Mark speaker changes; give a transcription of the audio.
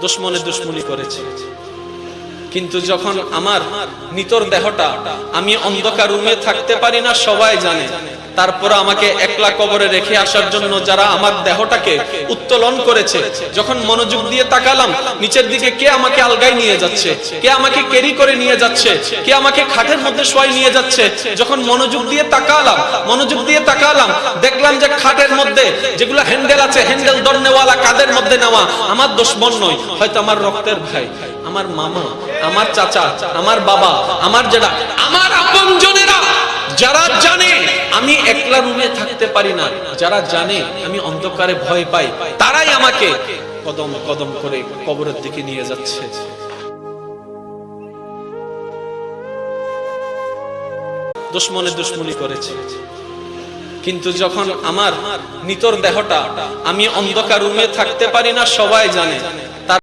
Speaker 1: দুশমনে দুশমনি করেছে, কিন্তু যখন আমার নিতর দেহটা, আমি অন্ধকার রুমে থাকতে পারি না সবাই জানে, তারপর আমাকে একলা কবরে রেখে আসার জন্য যারা আমার দেহটাকে উত্তোলন করেছে, যখন মনোযোগ দিয়ে তাকালাম নিচের দিকে কে আমাকে আলগায় নিয়ে যাচ্ছে, কে আমাকে ক্যারি করে নিয়ে যাচ্ছে, কে আমাকে খাটের মধ্যে শোয়াই নিয়ে যাচ্ছে, যখন মনোযোগ দিয়ে তাকালাম দেখলাম যে খাটের মধ্যে যেগুলো হ্যান্ডেল আছে, হ্যান্ডেল ধরনেওয়ালা, কাদের মধ্যে নেওয়া আমার দুশমন নয়, হয়তো আমার রক্তের ভাই, আমার মামা, আমার চাচা, আমার বাবা, আমার জেঠা, আমার আপনজনেরা, যারা জানে আমি একলা রুমে থাকতে পারি না, যারা জানে আমি অন্ধকারে ভয় পাই, তারাই আমাকে কদম কদম করে কবরের দিকে নিয়ে যাচ্ছে। দুশমনে দুশমনি করেছে, কিন্তু যখন আমার নিতর দেহটা, আমি অন্ধকার রুমে থাকতে পারি না সবাই জানে,